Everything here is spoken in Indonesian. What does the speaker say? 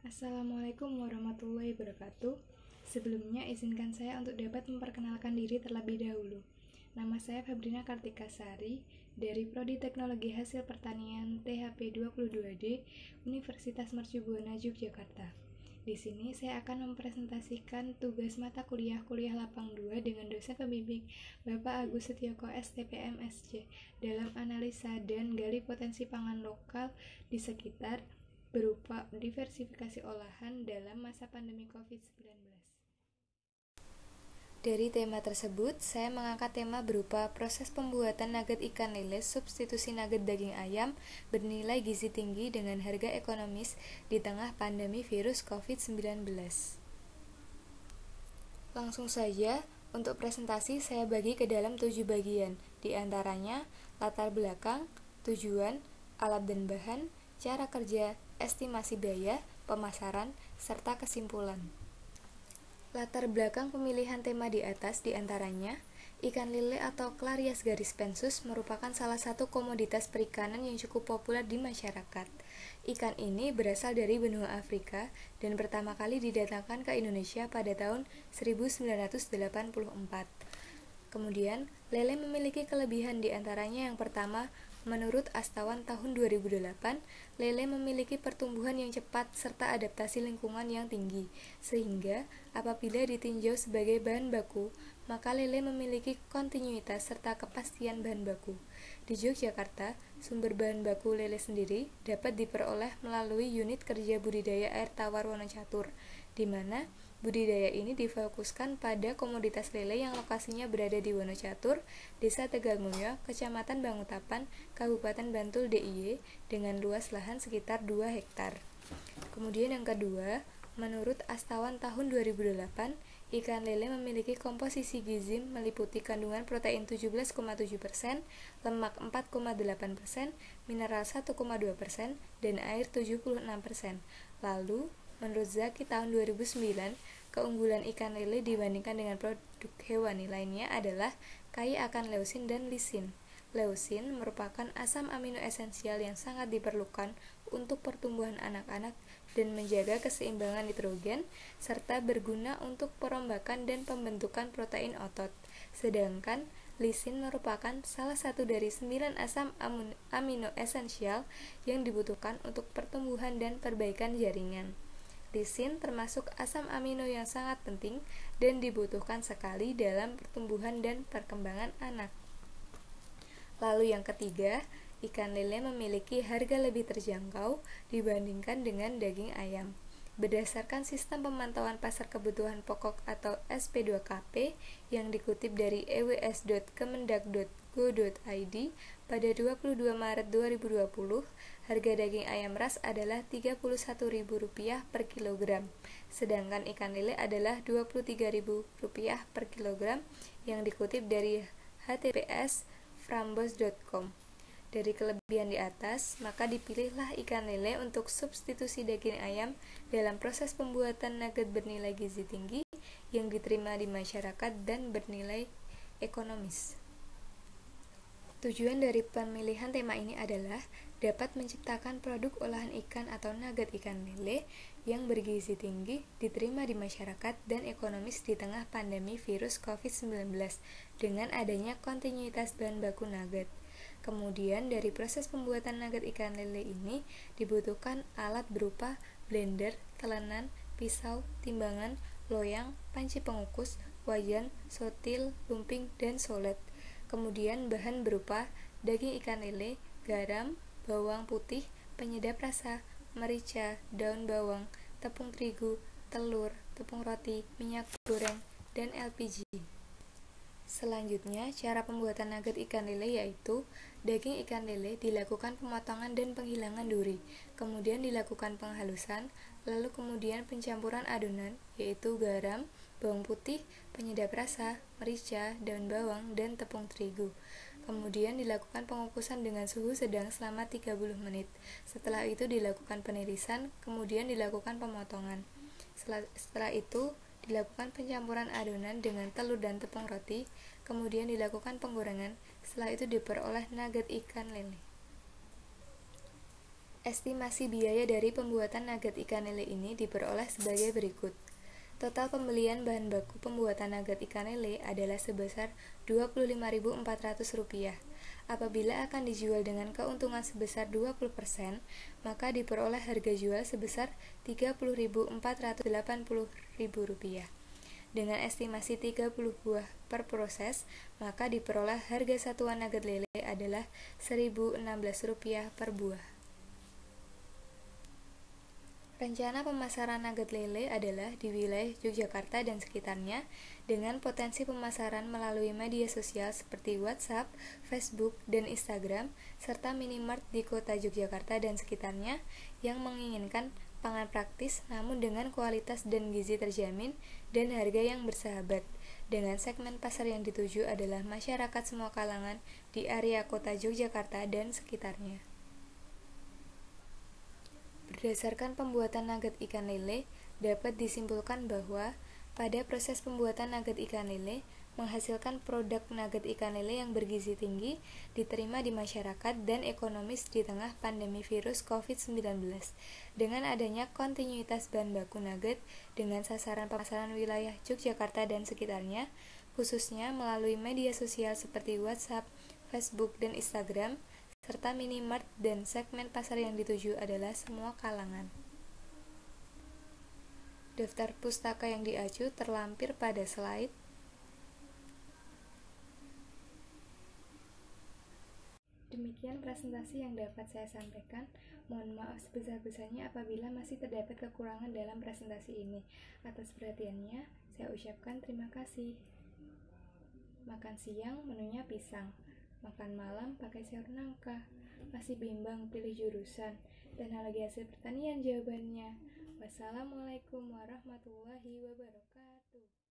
Assalamualaikum warahmatullahi wabarakatuh. Sebelumnya izinkan saya untuk dapat memperkenalkan diri terlebih dahulu. Nama saya Febrina Kartika Sari dari Prodi Teknologi Hasil Pertanian THP 22D Universitas Mercubuana Yogyakarta. Di sini saya akan mempresentasikan tugas mata kuliah lapang 2 dengan dosen pembimbing Bapak Agus Setioko STPM SC dalam analisa dan gali potensi pangan lokal di sekitar berupa diversifikasi olahan dalam masa pandemi COVID-19. Dari tema tersebut, saya mengangkat tema berupa proses pembuatan nugget ikan lele substitusi nugget daging ayam bernilai gizi tinggi dengan harga ekonomis di tengah pandemi virus COVID-19. Langsung saja, untuk presentasi saya bagi ke dalam 7 bagian, di antaranya latar belakang, tujuan, alat dan bahan, cara kerja, estimasi biaya, pemasaran, serta kesimpulan. Latar belakang pemilihan tema di atas diantaranya, ikan lele atau Clarias garispensus merupakan salah satu komoditas perikanan yang cukup populer di masyarakat. Ikan ini berasal dari benua Afrika dan pertama kali didatangkan ke Indonesia pada tahun 1984. Kemudian, lele memiliki kelebihan diantaranya yang pertama, menurut Astawan tahun 2008, lele memiliki pertumbuhan yang cepat serta adaptasi lingkungan yang tinggi, sehingga apabila ditinjau sebagai bahan baku, maka lele memiliki kontinuitas serta kepastian bahan baku. Di Yogyakarta, sumber bahan baku lele sendiri dapat diperoleh melalui unit kerja budidaya air tawar Wonocatur, di mana budidaya ini difokuskan pada komoditas lele yang lokasinya berada di Wonocatur, Desa Tegalmulyo, Kecamatan Bangutapan, Kabupaten Bantul DIY, dengan luas lahan sekitar 2 hektar. Kemudian yang kedua, menurut Astawan tahun 2008, ikan lele memiliki komposisi gizi meliputi kandungan protein 17,7%, lemak 4,8%, mineral 1,2%, dan air 76%. Lalu, menurut Zaki tahun 2009, keunggulan ikan lele dibandingkan dengan produk hewani lainnya adalah kaya akan leusin dan lisin. Leusin merupakan asam amino esensial yang sangat diperlukan untuk pertumbuhan anak-anak dan menjaga keseimbangan nitrogen, serta berguna untuk perombakan dan pembentukan protein otot. Sedangkan lisin merupakan salah satu dari 9 asam amino esensial yang dibutuhkan untuk pertumbuhan dan perbaikan jaringan. Lisin termasuk asam amino yang sangat penting dan dibutuhkan sekali dalam pertumbuhan dan perkembangan anak. Lalu yang ketiga, ikan lele memiliki harga lebih terjangkau dibandingkan dengan daging ayam. Berdasarkan sistem pemantauan pasar kebutuhan pokok atau SP2KP yang dikutip dari ews.kemendak.go.id pada 22 Maret 2020, harga daging ayam ras adalah Rp31.000 per kilogram, sedangkan ikan lele adalah Rp23.000 per kilogram yang dikutip dari https frambos.com. Dari kelebihan di atas, maka dipilihlah ikan lele untuk substitusi daging ayam dalam proses pembuatan nugget bernilai gizi tinggi yang diterima di masyarakat dan bernilai ekonomis. Tujuan dari pemilihan tema ini adalah dapat menciptakan produk olahan ikan atau nugget ikan lele yang bergizi tinggi, diterima di masyarakat dan ekonomis di tengah pandemi virus COVID-19 dengan adanya kontinuitas bahan baku nugget. Kemudian dari proses pembuatan nugget ikan lele ini dibutuhkan alat berupa blender, telenan, pisau, timbangan, loyang, panci pengukus, wajan, sotil, lumping, dan solet. Kemudian bahan berupa daging ikan lele, garam, bawang putih, penyedap rasa, merica, daun bawang, tepung terigu, telur, tepung roti, minyak goreng, dan LPG. Selanjutnya, cara pembuatan nugget ikan lele yaitu daging ikan lele dilakukan pemotongan dan penghilangan duri, kemudian dilakukan penghalusan, lalu kemudian pencampuran adonan yaitu garam, bawang putih, penyedap rasa, merica, daun bawang, dan tepung terigu. Kemudian dilakukan pengukusan dengan suhu sedang selama 30 menit. Setelah itu dilakukan penirisan, kemudian dilakukan pemotongan. Setelah itu dilakukan pencampuran adonan dengan telur dan tepung roti, kemudian dilakukan penggorengan. Setelah itu diperoleh nugget ikan lele. Estimasi biaya dari pembuatan nugget ikan lele ini diperoleh sebagai berikut. Total pembelian bahan baku pembuatan nugget ikan lele adalah sebesar Rp25.400. Apabila akan dijual dengan keuntungan sebesar 20%, maka diperoleh harga jual sebesar Rp30.480. Dengan estimasi 30 buah per proses, maka diperoleh harga satuan nugget lele adalah Rp1.016 per buah. Rencana pemasaran nugget lele adalah di wilayah Yogyakarta dan sekitarnya dengan potensi pemasaran melalui media sosial seperti WhatsApp, Facebook, dan Instagram, serta minimart di kota Yogyakarta dan sekitarnya yang menginginkan pangan praktis namun dengan kualitas dan gizi terjamin dan harga yang bersahabat. Dengan segmen pasar yang dituju adalah masyarakat semua kalangan di area kota Yogyakarta dan sekitarnya. Berdasarkan pembuatan nugget ikan lele, dapat disimpulkan bahwa pada proses pembuatan nugget ikan lele menghasilkan produk nugget ikan lele yang bergizi tinggi, diterima di masyarakat dan ekonomis di tengah pandemi virus COVID-19. Dengan adanya kontinuitas bahan baku nugget dengan sasaran pemasaran wilayah Yogyakarta dan sekitarnya, khususnya melalui media sosial seperti WhatsApp, Facebook, dan Instagram, serta minimart dan segmen pasar yang dituju adalah semua kalangan. Daftar pustaka yang diacu terlampir pada slide. Demikian presentasi yang dapat saya sampaikan. Mohon maaf sebesar-besarnya apabila masih terdapat kekurangan dalam presentasi ini. Atas perhatiannya, saya ucapkan terima kasih. Makan siang menunya pisang, makan malam pakai sayur nangka. Masih bimbang pilih jurusan, teknologi hasil pertanian jawabannya. Wassalamualaikum warahmatullahi wabarakatuh.